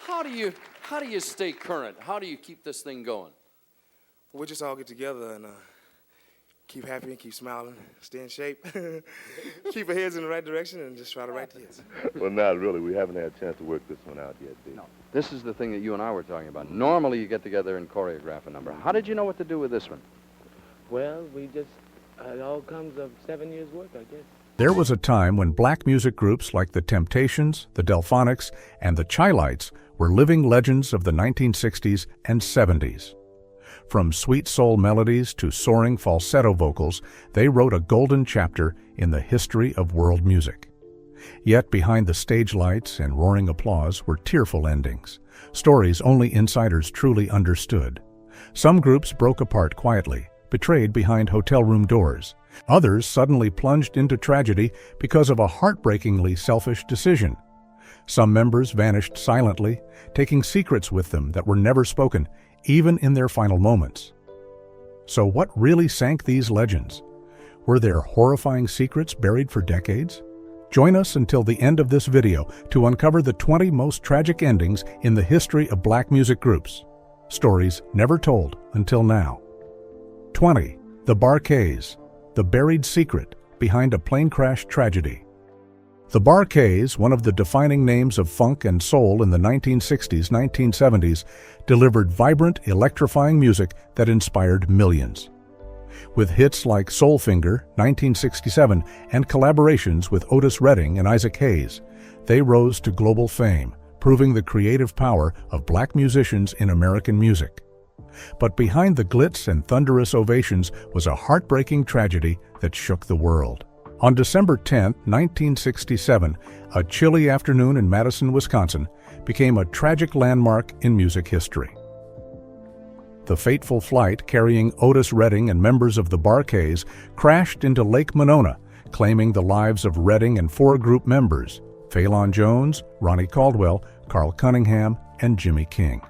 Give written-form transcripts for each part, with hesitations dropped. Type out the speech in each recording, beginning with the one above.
How do you stay current? How do you keep this thing going? We'll just all get together and keep happy and keep smiling, stay in shape, keep our heads in the right direction, and just try to write the hits. Well, not really. We haven't had a chance to work this one out yet, Dave. No. This is the thing that you and I were talking about. Normally you get together and choreograph a number. How did you know what to do with this one? Well, it all comes of 7 years' work, I guess. There was a time when black music groups like the Temptations, the Delfonics, and the Stylistics were living legends of the 1960s and 70s. From sweet soul melodies to soaring falsetto vocals, they wrote a golden chapter in the history of world music. Yet behind the stage lights and roaring applause were tearful endings, stories only insiders truly understood. Some groups broke apart quietly, betrayed behind hotel room doors. Others suddenly plunged into tragedy because of a heartbreakingly selfish decision. Some members vanished silently, taking secrets with them that were never spoken, even in their final moments. So what really sank these legends? Were there horrifying secrets buried for decades? Join us until the end of this video to uncover the 20 most tragic endings in the history of black music groups. Stories never told until now. 20. The Bar-Kays, the buried secret behind a plane crash tragedy. The Bar-Kays, one of the defining names of funk and soul in the 1960s, 1970s, delivered vibrant, electrifying music that inspired millions. With hits like Soulfinger, 1967, and collaborations with Otis Redding and Isaac Hayes, they rose to global fame, proving the creative power of black musicians in American music. But behind the glitz and thunderous ovations was a heartbreaking tragedy that shook the world. On December 10, 1967, a chilly afternoon in Madison, Wisconsin, became a tragic landmark in music history. The fateful flight carrying Otis Redding and members of the Bar-Kays crashed into Lake Monona, claiming the lives of Redding and 4 group members, Phelan Jones, Ronnie Caldwell, Carl Cunningham, and Jimmy King.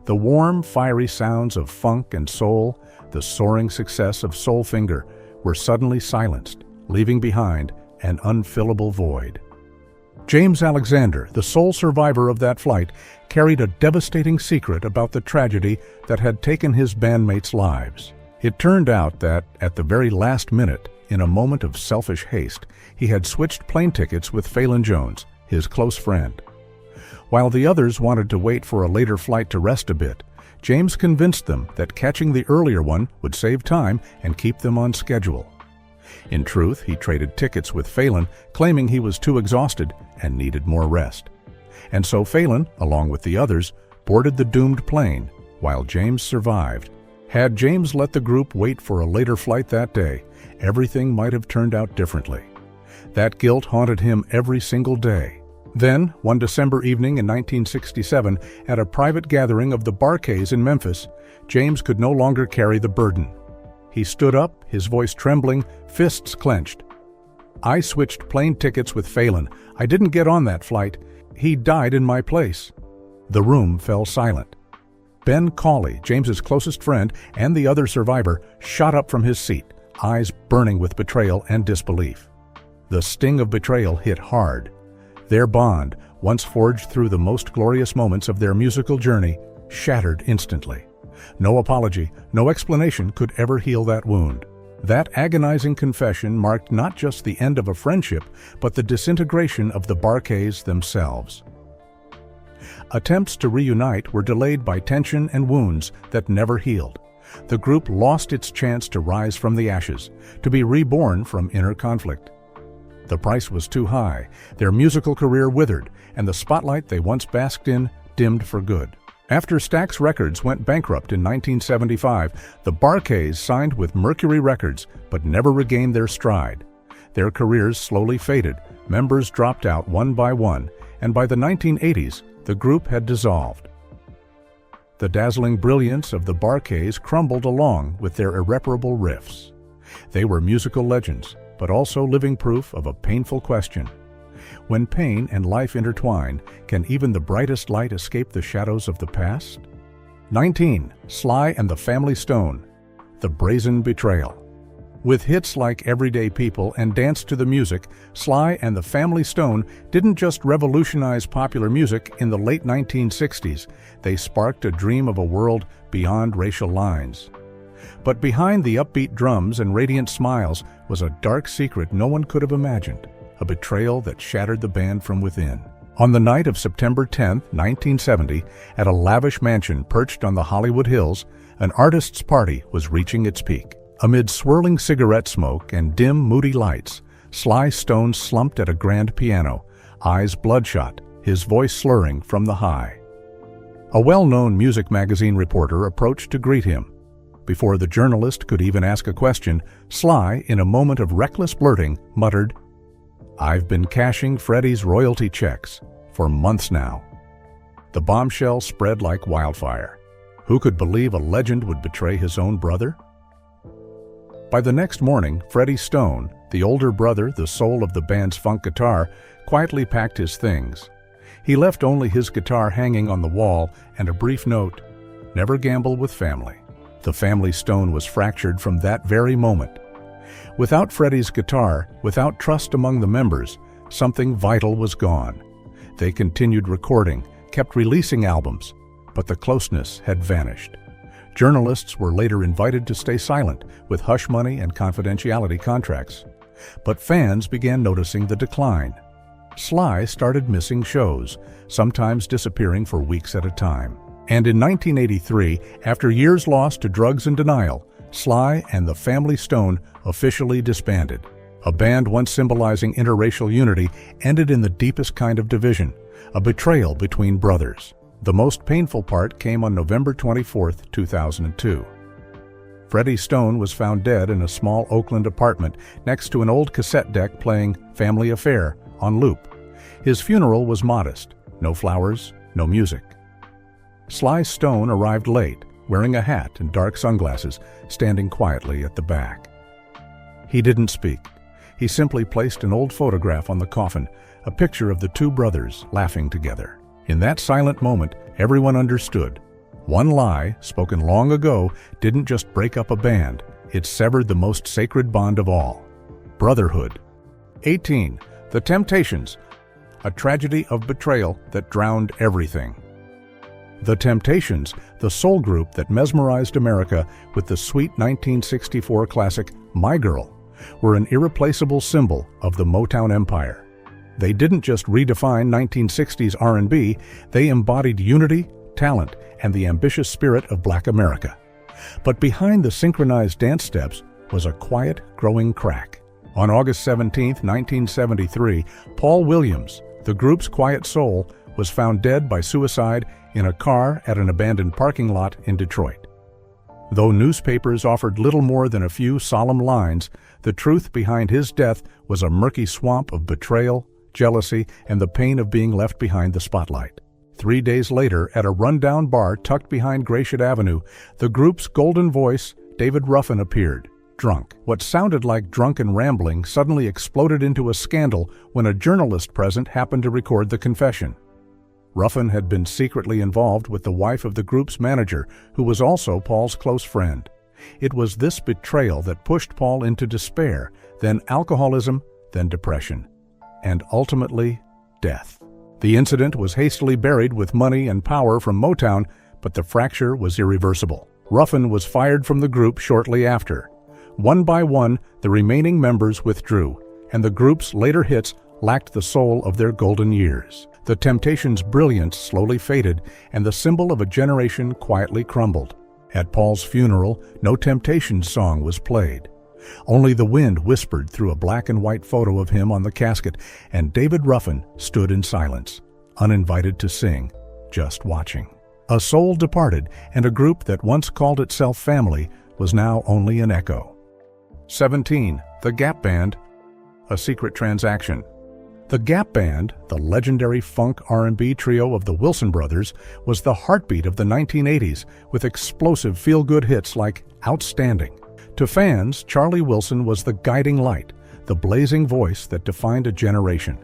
The warm, fiery sounds of funk and soul, the soaring success of Soulfinger, were suddenly silenced, leaving behind an unfillable void. James Alexander, the sole survivor of that flight, carried a devastating secret about the tragedy that had taken his bandmates' lives. It turned out that, at the very last minute, in a moment of selfish haste, he had switched plane tickets with Phelan Jones, his close friend. While the others wanted to wait for a later flight to rest a bit, James convinced them that catching the earlier one would save time and keep them on schedule. In truth, he traded tickets with Phelan, claiming he was too exhausted and needed more rest. And so Phelan, along with the others, boarded the doomed plane, while James survived. Had James let the group wait for a later flight that day, everything might have turned out differently. That guilt haunted him every single day. Then, one December evening in 1967, at a private gathering of the Bar-Kays in Memphis, James could no longer carry the burden. He stood up, his voice trembling, fists clenched. "I switched plane tickets with Phelan. I didn't get on that flight. He died in my place." The room fell silent. Ben Cawley, James's closest friend and the other survivor, shot up from his seat, eyes burning with betrayal and disbelief. The sting of betrayal hit hard. Their bond, once forged through the most glorious moments of their musical journey, shattered instantly. No apology, no explanation could ever heal that wound. That agonizing confession marked not just the end of a friendship, but the disintegration of the Bar-Kays themselves. Attempts to reunite were delayed by tension and wounds that never healed. The group lost its chance to rise from the ashes, to be reborn from inner conflict. The price was too high, their musical career withered, and the spotlight they once basked in dimmed for good. After Stax Records went bankrupt in 1975, the Bar-Kays signed with Mercury Records but never regained their stride. Their careers slowly faded, members dropped out one by one, and by the 1980s, the group had dissolved. The dazzling brilliance of the Bar-Kays crumbled along with their irreparable riffs. They were musical legends, but also living proof of a painful question. When pain and life intertwine, can even the brightest light escape the shadows of the past? 19. Sly and the Family Stone, the Brazen Betrayal. With hits like Everyday People and Dance to the Music, Sly and the Family Stone didn't just revolutionize popular music in the late 1960s, they sparked a dream of a world beyond racial lines. But behind the upbeat drums and radiant smiles was a dark secret no one could have imagined, a betrayal that shattered the band from within. On the night of September 10, 1970, at a lavish mansion perched on the Hollywood Hills, an artist's party was reaching its peak. Amid swirling cigarette smoke and dim, moody lights, Sly Stone slumped at a grand piano, eyes bloodshot, his voice slurring from the high. A well-known music magazine reporter approached to greet him. Before the journalist could even ask a question, Sly, in a moment of reckless blurting, muttered, "I've been cashing Freddie's royalty checks for months now." The bombshell spread like wildfire. Who could believe a legend would betray his own brother? By the next morning, Freddie Stone, the older brother, the soul of the band's funk guitar, quietly packed his things. He left only his guitar hanging on the wall and a brief note, "Never gamble with family." The family stone was fractured from that very moment. Without Freddie's guitar, without trust among the members, something vital was gone. They continued recording, kept releasing albums, but the closeness had vanished. Journalists were later invited to stay silent with hush money and confidentiality contracts. But fans began noticing the decline. Sly started missing shows, sometimes disappearing for weeks at a time. And in 1983, after years lost to drugs and denial, Sly and the Family Stone officially disbanded. A band once symbolizing interracial unity ended in the deepest kind of division, a betrayal between brothers. The most painful part came on November 24, 2002. Freddie Stone was found dead in a small Oakland apartment next to an old cassette deck playing Family Affair on loop. His funeral was modest, no flowers, no music. Sly Stone arrived late, wearing a hat and dark sunglasses, standing quietly at the back. He didn't speak. He simply placed an old photograph on the coffin, a picture of the two brothers laughing together. In that silent moment, everyone understood. One lie, spoken long ago, didn't just break up a band, it severed the most sacred bond of all: brotherhood. 18. The Temptations, a tragedy of betrayal that drowned everything. The Temptations, the soul group that mesmerized America with the sweet 1964 classic My Girl, were an irreplaceable symbol of the Motown empire. They didn't just redefine 1960s R&B, they embodied unity, talent, and the ambitious spirit of Black America. But behind the synchronized dance steps was a quiet, growing crack. On August 17, 1973, Paul Williams, the group's quiet soul, was found dead by suicide in a car at an abandoned parking lot in Detroit. Though newspapers offered little more than a few solemn lines, the truth behind his death was a murky swamp of betrayal, jealousy, and the pain of being left behind the spotlight. 3 days later, at a rundown bar tucked behind Gratiot Avenue, the group's golden voice, David Ruffin, appeared, drunk. What sounded like drunken rambling suddenly exploded into a scandal when a journalist present happened to record the confession. Ruffin had been secretly involved with the wife of the group's manager, who was also Paul's close friend. It was this betrayal that pushed Paul into despair, then alcoholism, then depression, and ultimately, death. The incident was hastily buried with money and power from Motown, but the fracture was irreversible. Ruffin was fired from the group shortly after. One by one, the remaining members withdrew, and the group's later hits lacked the soul of their golden years. The Temptations' brilliance slowly faded, and the symbol of a generation quietly crumbled. At Paul's funeral, no Temptations song was played. Only the wind whispered through a black and white photo of him on the casket, and David Ruffin stood in silence, uninvited to sing, just watching. A soul departed, and a group that once called itself family was now only an echo. 17. The Gap Band, a secret transaction. The Gap Band, the legendary funk R&B trio of the Wilson brothers, was the heartbeat of the 1980s, with explosive feel-good hits like Outstanding. To fans, Charlie Wilson was the guiding light, the blazing voice that defined a generation.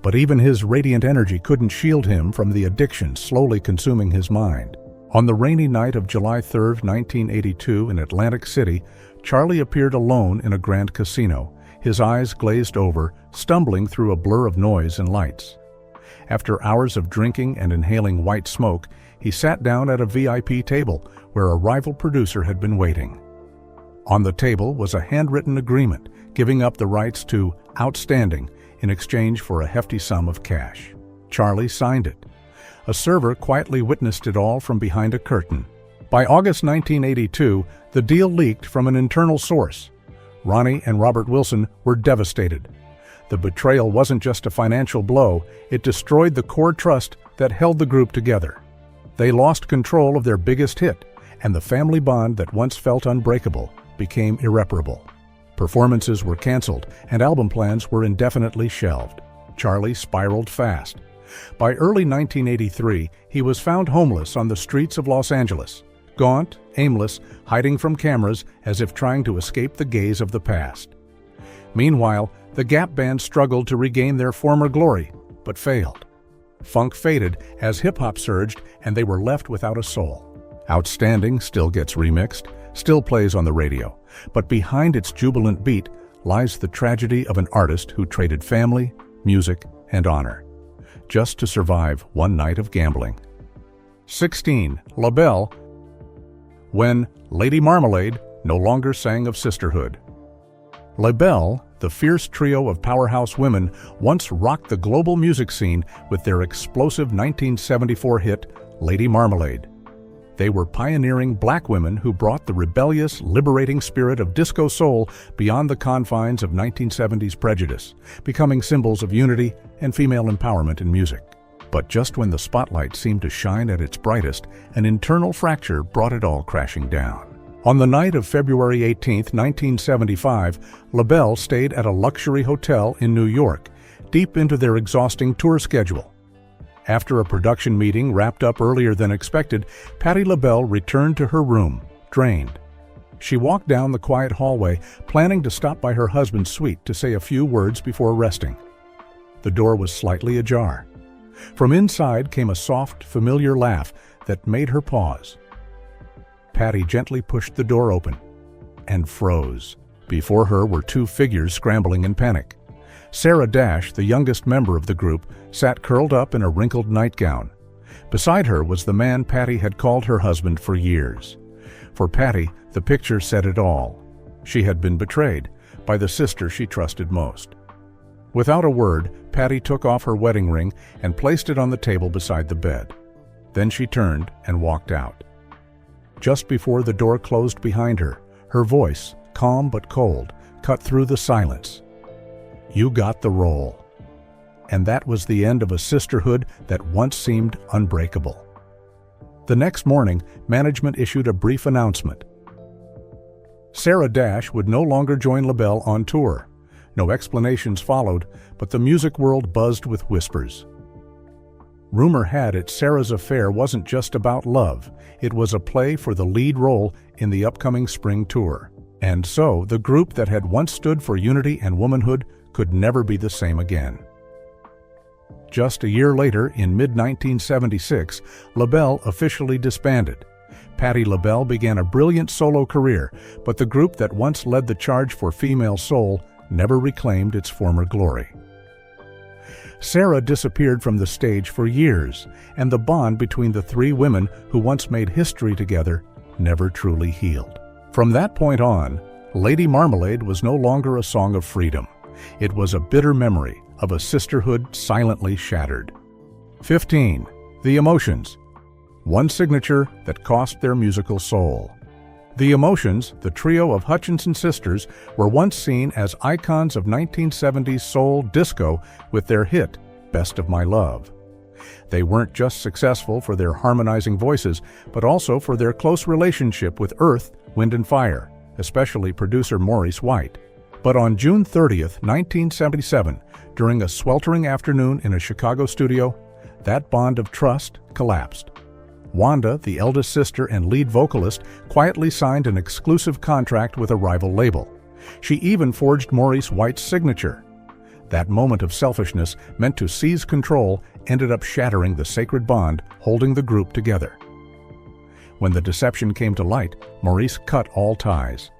But even his radiant energy couldn't shield him from the addiction slowly consuming his mind. On the rainy night of July 3, 1982, in Atlantic City, Charlie appeared alone in a grand casino, his eyes glazed over, stumbling through a blur of noise and lights. After hours of drinking and inhaling white smoke, he sat down at a VIP table where a rival producer had been waiting. On the table was a handwritten agreement giving up the rights to Outstanding in exchange for a hefty sum of cash. Charlie signed it. A server quietly witnessed it all from behind a curtain. By August 1982, the deal leaked from an internal source. Ronnie and Robert Wilson were devastated. The betrayal wasn't just a financial blow, it destroyed the core trust that held the group together. They lost control of their biggest hit, and the family bond that once felt unbreakable became irreparable. Performances were canceled, and album plans were indefinitely shelved. Charlie spiraled fast. By early 1983, he was found homeless on the streets of Los Angeles, gaunt, aimless, hiding from cameras as if trying to escape the gaze of the past. Meanwhile, the Gap Band struggled to regain their former glory, but failed. Funk faded as hip-hop surged, and they were left without a soul. Outstanding still gets remixed, still plays on the radio, but behind its jubilant beat lies the tragedy of an artist who traded family, music, and honor, just to survive one night of gambling. 16. La Belle, when Lady Marmalade no longer sang of sisterhood. La Belle, the fierce trio of powerhouse women, once rocked the global music scene with their explosive 1974 hit, Lady Marmalade. They were pioneering black women who brought the rebellious, liberating spirit of disco soul beyond the confines of 1970s prejudice, becoming symbols of unity and female empowerment in music. But just when the spotlight seemed to shine at its brightest, an internal fracture brought it all crashing down. On the night of February 18, 1975, La Belle stayed at a luxury hotel in New York, deep into their exhausting tour schedule. After a production meeting wrapped up earlier than expected, Patti LaBelle returned to her room, drained. She walked down the quiet hallway, planning to stop by her husband's suite to say a few words before resting. The door was slightly ajar. From inside came a soft, familiar laugh that made her pause. Patti gently pushed the door open and froze. Before her were two figures scrambling in panic. Sarah Dash, the youngest member of the group, sat curled up in a wrinkled nightgown. Beside her was the man Patti had called her husband for years. For Patti, the picture said it all. She had been betrayed by the sister she trusted most. Without a word, Patti took off her wedding ring and placed it on the table beside the bed. Then she turned and walked out. Just before the door closed behind her, her voice, calm but cold, cut through the silence. "You got the role." And that was the end of a sisterhood that once seemed unbreakable. The next morning, management issued a brief announcement. Sarah Dash would no longer join LaBelle on tour. No explanations followed, but the music world buzzed with whispers. Rumor had it Sarah's affair wasn't just about love, it was a play for the lead role in the upcoming spring tour. And so, the group that had once stood for unity and womanhood could never be the same again. Just a year later, in mid-1976, LaBelle officially disbanded. Patti LaBelle began a brilliant solo career, but the group that once led the charge for female soul never reclaimed its former glory. Sarah disappeared from the stage for years, and the bond between the three women who once made history together never truly healed. From that point on, Lady Marmalade was no longer a song of freedom. It was a bitter memory of a sisterhood silently shattered. 15. The Emotions. One signature that cost their musical soul. The Emotions, the trio of Hutchinson sisters, were once seen as icons of 1970s soul disco with their hit, Best of My Love. They weren't just successful for their harmonizing voices, but also for their close relationship with Earth, Wind and Fire, especially producer Maurice White. But on June 30th, 1977, during a sweltering afternoon in a Chicago studio, that bond of trust collapsed. Wanda, the eldest sister and lead vocalist, quietly signed an exclusive contract with a rival label. She even forged Maurice White's signature. That moment of selfishness, meant to seize control, ended up shattering the sacred bond holding the group together. When the deception came to light, Maurice cut all ties.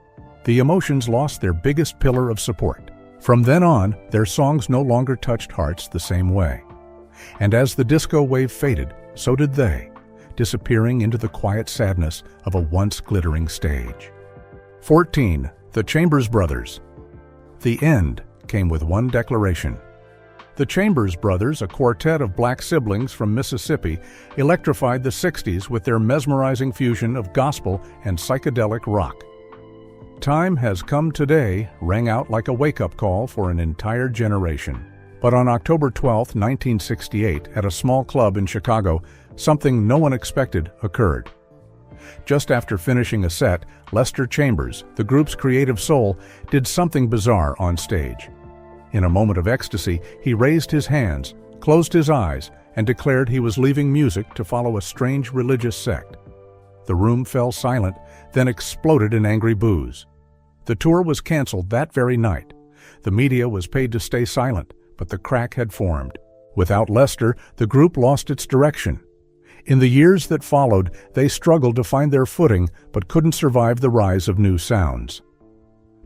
the Emotions lost their biggest pillar of support. From then on, their songs no longer touched hearts the same way. And as the disco wave faded, so did they, disappearing into the quiet sadness of a once glittering stage. 14. The Chambers Brothers. The end came with one declaration. The Chambers Brothers, a quartet of black siblings from Mississippi, electrified the 60s with their mesmerizing fusion of gospel and psychedelic rock. Time Has Come Today rang out like a wake-up call for an entire generation. But on October 12, 1968, at a small club in Chicago, something no one expected occurred. Just after finishing a set, Lester Chambers, the group's creative soul, did something bizarre on stage. In a moment of ecstasy, he raised his hands, closed his eyes, and declared he was leaving music to follow a strange religious sect. The room fell silent, then exploded in angry boos. The tour was canceled that very night. The media was paid to stay silent, but the crack had formed. Without Lester, the group lost its direction. In the years that followed, they struggled to find their footing, but couldn't survive the rise of new sounds.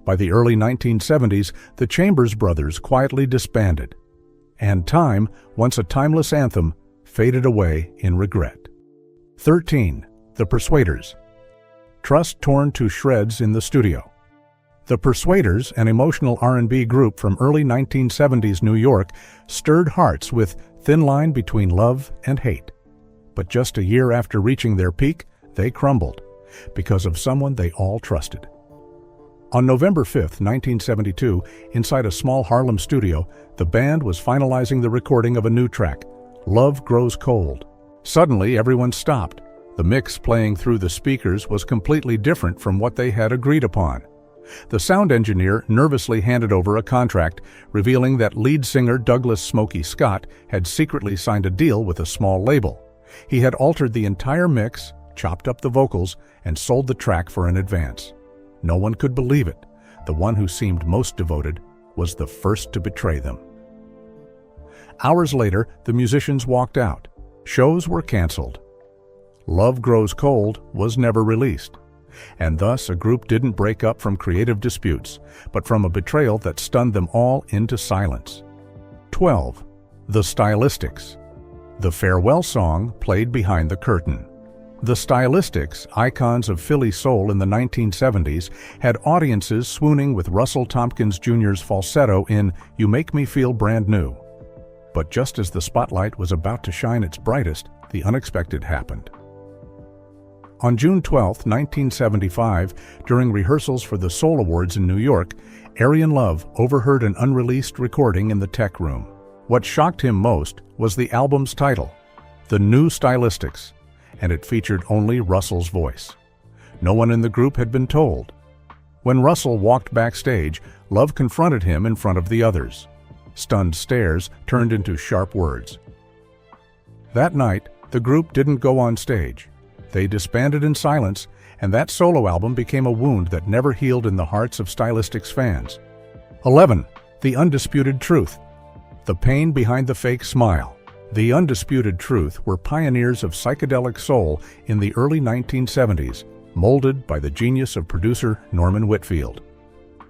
By the early 1970s, the Chambers Brothers quietly disbanded, and Time, once a timeless anthem, faded away in regret. 13. The Persuaders. Trust torn to shreds in the studio. The Persuaders, an emotional R&B group from early 1970s New York, stirred hearts with Thin Line Between Love and Hate. But just a year after reaching their peak, they crumbled because of someone they all trusted. On November 5, 1972, inside a small Harlem studio, the band was finalizing the recording of a new track, Love Grows Cold. Suddenly, everyone stopped. The mix playing through the speakers was completely different from what they had agreed upon. The sound engineer nervously handed over a contract, revealing that lead singer Douglas "Smokey" Scott had secretly signed a deal with a small label. He had altered the entire mix, chopped up the vocals, and sold the track for an advance. No one could believe it. The one who seemed most devoted was the first to betray them. Hours later, the musicians walked out. Shows were canceled. Love Grows Cold was never released. And thus, a group didn't break up from creative disputes, but from a betrayal that stunned them all into silence. 12. The Stylistics. The farewell song played behind the curtain. The Stylistics, icons of Philly soul in the 1970s, had audiences swooning with Russell Tompkins Jr.'s falsetto in You Make Me Feel Brand New. But just as the spotlight was about to shine its brightest, the unexpected happened. On June 12, 1975, during rehearsals for the Soul Awards in New York, Arian Love overheard an unreleased recording in the tech room. What shocked him most was the album's title, The New Stylistics, and it featured only Russell's voice. No one in the group had been told. When Russell walked backstage, Love confronted him in front of the others. Stunned stares turned into sharp words. That night, the group didn't go on stage. They disbanded in silence, and that solo album became a wound that never healed in the hearts of Stylistics fans. 11. The Undisputed Truth. The pain behind the fake smile. The Undisputed Truth were pioneers of psychedelic soul in the early 1970s, molded by the genius of producer Norman Whitfield.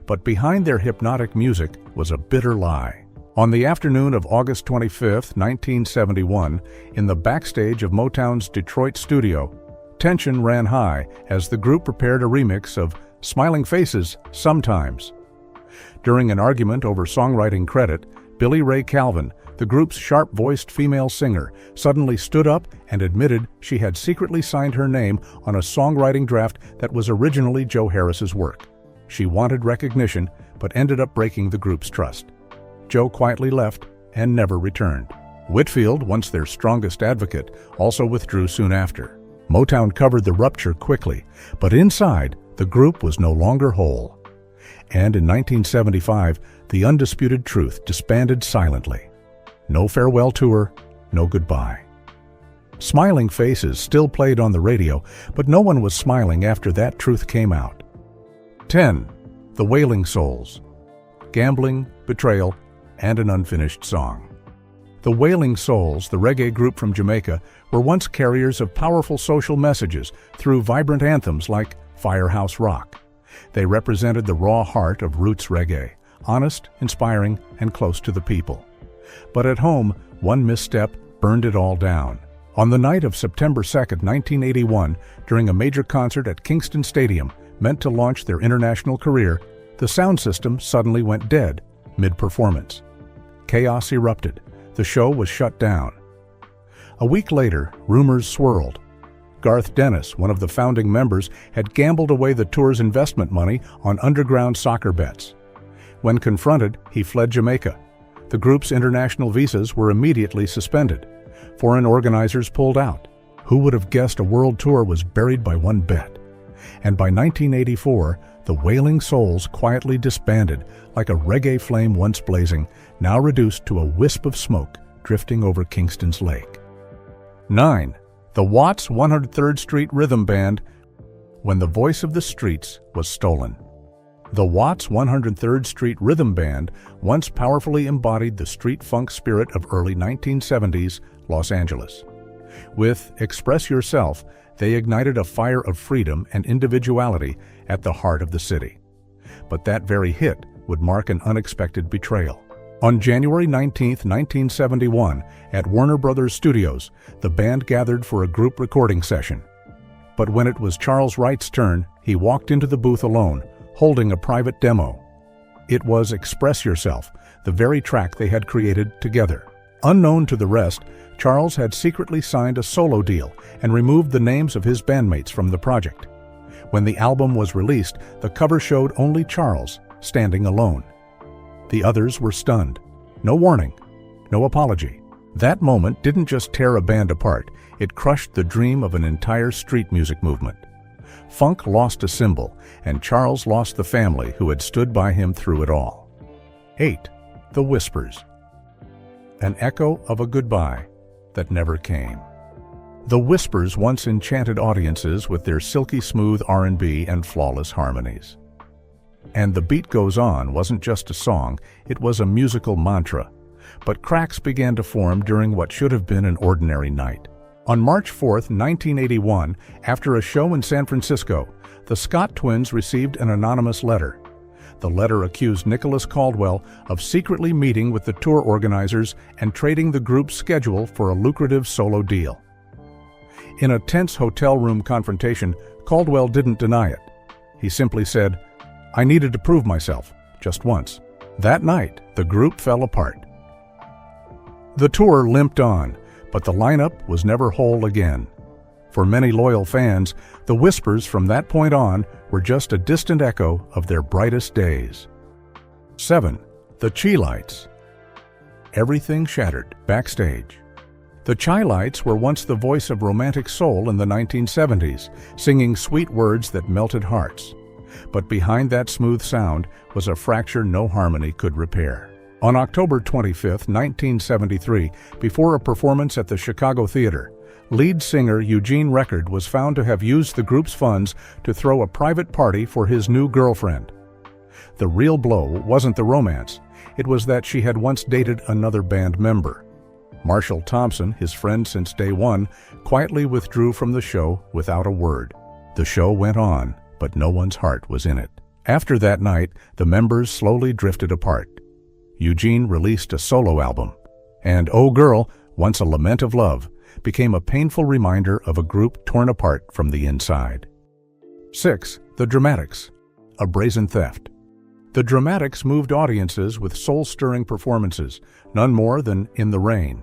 But behind their hypnotic music was a bitter lie. On the afternoon of August 25, 1971, in the backstage of Motown's Detroit studio, tension ran high as the group prepared a remix of Smiling Faces Sometimes. During an argument over songwriting credit, Billy Ray Calvin, the group's sharp-voiced female singer, suddenly stood up and admitted she had secretly signed her name on a songwriting draft that was originally Joe Harris's work. She wanted recognition, but ended up breaking the group's trust. Joe quietly left and never returned. Whitfield, once their strongest advocate, also withdrew soon after. Motown covered the rupture quickly, but inside, the group was no longer whole. And in 1975, the Undisputed Truth disbanded silently. No farewell tour, no goodbye. Smiling Faces still played on the radio, but no one was smiling after that truth came out. 10. The Wailing Souls. Gambling, betrayal, and an unfinished song. The Wailing Souls, the reggae group from Jamaica, were once carriers of powerful social messages through vibrant anthems like Firehouse Rock. They represented the raw heart of roots reggae, honest, inspiring, and close to the people. But at home, one misstep burned it all down. On the night of September 2, 1981, during a major concert at Kingston Stadium, meant to launch their international career, the sound system suddenly went dead mid-performance. Chaos erupted. The show was shut down. A week later, rumors swirled. Garth Dennis, one of the founding members, had gambled away the tour's investment money on underground soccer bets. When confronted, he fled Jamaica. The group's international visas were immediately suspended. Foreign organizers pulled out. Who would have guessed a world tour was buried by one bet? And by 1984, the Wailing Souls quietly disbanded like a reggae flame once blazing, now reduced to a wisp of smoke drifting over Kingston's lake. 9. The Watts 103rd Street Rhythm Band, when the voice of the streets was stolen. The Watts 103rd Street Rhythm Band once powerfully embodied the street funk spirit of early 1970s Los Angeles. With Express Yourself, they ignited a fire of freedom and individuality at the heart of the city. But that very hit would mark an unexpected betrayal. On January 19, 1971, at Warner Brothers Studios, the band gathered for a group recording session. But when it was Charles Wright's turn, he walked into the booth alone, holding a private demo. It was Express Yourself, the very track they had created together. Unknown to the rest, Charles had secretly signed a solo deal and removed the names of his bandmates from the project. When the album was released, the cover showed only Charles, standing alone. The others were stunned. No warning, no apology. That moment didn't just tear a band apart, it crushed the dream of an entire street music movement. Funk lost a symbol, and Charles lost the family who had stood by him through it all. 8. The Whispers. An echo of a goodbye that never came. The Whispers once enchanted audiences with their silky smooth R&B and flawless harmonies. And The Beat Goes On wasn't just a song, it was a musical mantra. But cracks began to form during what should have been an ordinary night. On March 4, 1981, after a show in San Francisco, the Scott twins received an anonymous letter. The letter accused Nicholas Caldwell of secretly meeting with the tour organizers and trading the group's schedule for a lucrative solo deal. In a tense hotel room confrontation, Caldwell didn't deny it. He simply said, "I needed to prove myself, just once." That night, the group fell apart. The tour limped on, but the lineup was never whole again. For many loyal fans, the Whispers from that point on were just a distant echo of their brightest days. 7. The Chi-Lites. Everything shattered backstage. The Chi-Lites were once the voice of romantic soul in the 1970s, singing sweet words that melted hearts. But behind that smooth sound was a fracture no harmony could repair. On October 25, 1973, before a performance at the Chicago Theater, lead singer Eugene Record was found to have used the group's funds to throw a private party for his new girlfriend. The real blow wasn't the romance, it was that she had once dated another band member. Marshall Thompson, his friend since day one, quietly withdrew from the show without a word. The show went on, but no one's heart was in it. After that night, the members slowly drifted apart. Eugene released a solo album, and Oh Girl, once a lament of love, became a painful reminder of a group torn apart from the inside. 6. The Dramatics. A brazen theft. The Dramatics moved audiences with soul-stirring performances, none more than In the Rain.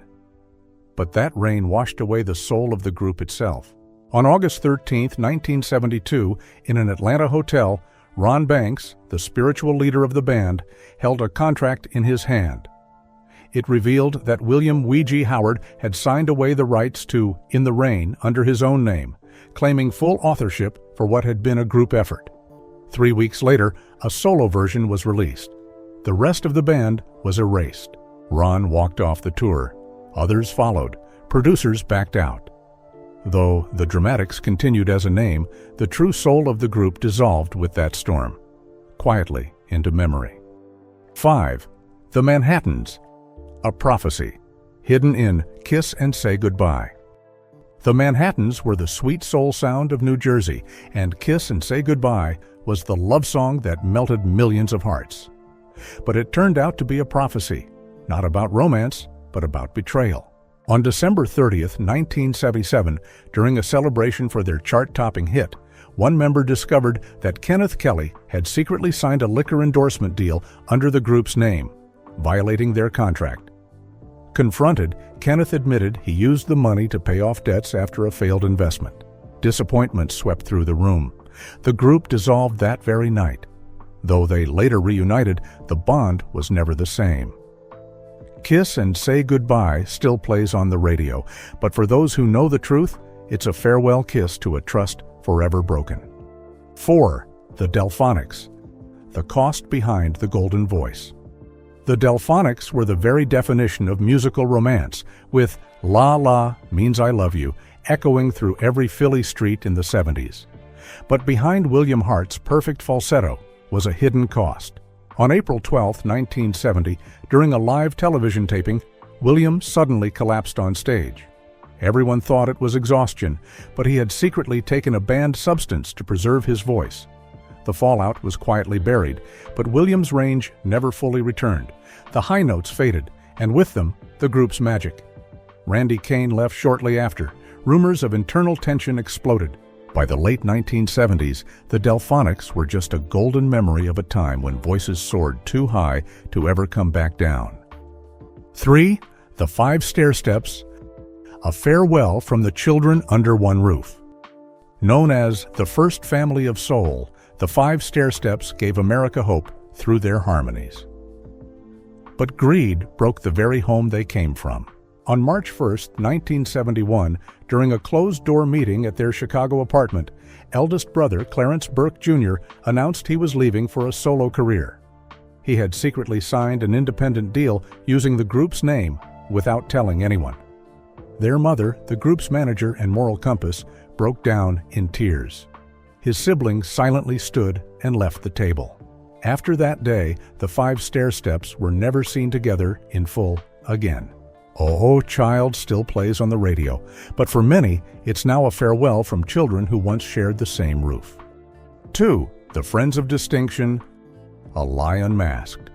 But that rain washed away the soul of the group itself. On August 13, 1972, in an Atlanta hotel, Ron Banks, the spiritual leader of the band, held a contract in his hand. It revealed that William Weegee Howard had signed away the rights to In the Rain under his own name, claiming full authorship for what had been a group effort. 3 weeks later, a solo version was released. The rest of the band was erased. Ron walked off the tour. Others followed. Producers backed out. Though the Dramatics continued as a name, the true soul of the group dissolved with that storm, quietly into memory. 5. The Manhattans. A prophecy, hidden in Kiss and Say Goodbye. The Manhattans were the sweet soul sound of New Jersey, and Kiss and Say Goodbye was the love song that melted millions of hearts. But it turned out to be a prophecy, not about romance, but about betrayal. On December 30th, 1977, during a celebration for their chart-topping hit, one member discovered that Kenneth Kelly had secretly signed a liquor endorsement deal under the group's name, violating their contract. Confronted, Kenneth admitted he used the money to pay off debts after a failed investment. Disappointment swept through the room. The group dissolved that very night. Though they later reunited, the bond was never the same. Kiss and Say Goodbye still plays on the radio, but for those who know the truth, it's a farewell kiss to a trust forever broken. 4. The Delfonics. The cost behind the golden voice. The Delfonics were the very definition of musical romance, with La La Means I Love You echoing through every Philly street in the 70s. But behind William Hart's perfect falsetto was a hidden cost. On April 12, 1970, during a live television taping, William suddenly collapsed on stage. Everyone thought it was exhaustion, but he had secretly taken a banned substance to preserve his voice. The fallout was quietly buried, but William's range never fully returned. The high notes faded, and with them, the group's magic. Randy Kane left shortly after. Rumors of internal tension exploded. By the late 1970s, the Delfonics were just a golden memory of a time when voices soared too high to ever come back down. 3. The Five Stairsteps. A farewell from the children under one roof. Known as the first family of soul, the Five Stairsteps gave America hope through their harmonies. But greed broke the very home they came from. On March 1, 1971, during a closed-door meeting at their Chicago apartment, eldest brother Clarence Burke Jr. announced he was leaving for a solo career. He had secretly signed an independent deal using the group's name without telling anyone. Their mother, the group's manager and moral compass, broke down in tears. His siblings silently stood and left the table. After that day, the Five Stairsteps were never seen together in full again. Oh, Child still plays on the radio, but for many, it's now a farewell from children who once shared the same roof. 2. The Friends of Distinction. A Lie Unmasked.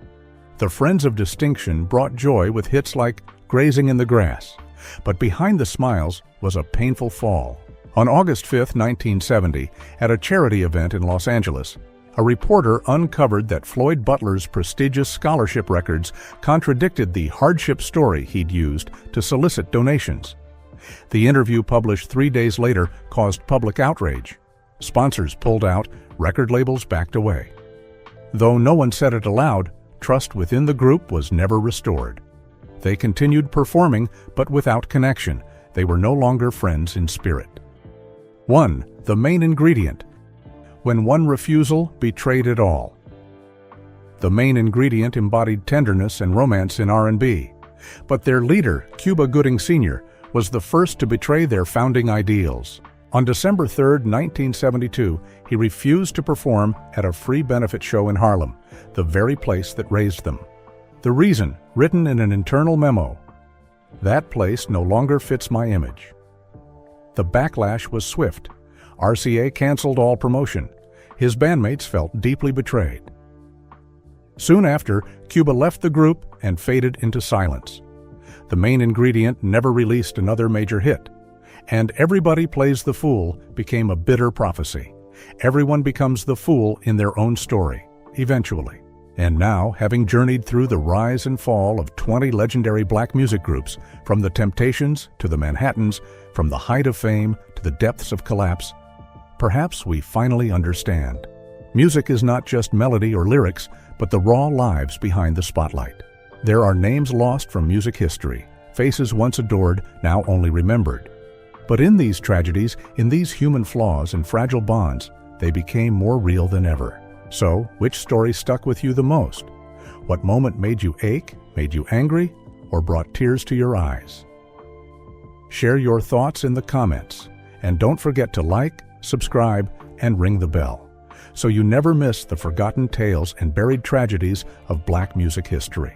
The Friends of Distinction brought joy with hits like Grazing in the Grass, but behind the smiles was a painful fall. On August 5, 1970, at a charity event in Los Angeles, a reporter uncovered that Floyd Butler's prestigious scholarship records contradicted the hardship story he'd used to solicit donations. The interview, published 3 days later, caused public outrage. Sponsors pulled out, record labels backed away. Though no one said it aloud, trust within the group was never restored. They continued performing, but without connection. They were no longer friends in spirit. 1. The Main Ingredient. When one refusal betrayed it all. The Main Ingredient embodied tenderness and romance in R&B, but their leader, Cuba Gooding Sr., was the first to betray their founding ideals. On December 3, 1972, he refused to perform at a free benefit show in Harlem, the very place that raised them. The reason, written in an internal memo: "That place no longer fits my image." The backlash was swift. RCA canceled all promotion. His bandmates felt deeply betrayed. Soon after, Cuba left the group and faded into silence. The Main Ingredient never released another major hit. And Everybody Plays the Fool became a bitter prophecy. Everyone becomes the fool in their own story, eventually. And now, having journeyed through the rise and fall of 20 legendary black music groups, from the Temptations to the Manhattans, from the height of fame to the depths of collapse, perhaps we finally understand. Music is not just melody or lyrics, but the raw lives behind the spotlight. There are names lost from music history, faces once adored, now only remembered. But in these tragedies, in these human flaws and fragile bonds, they became more real than ever. So, which story stuck with you the most? What moment made you ache, made you angry, or brought tears to your eyes? Share your thoughts in the comments, and don't forget to like, subscribe, and ring the bell, so you never miss the forgotten tales and buried tragedies of black music history.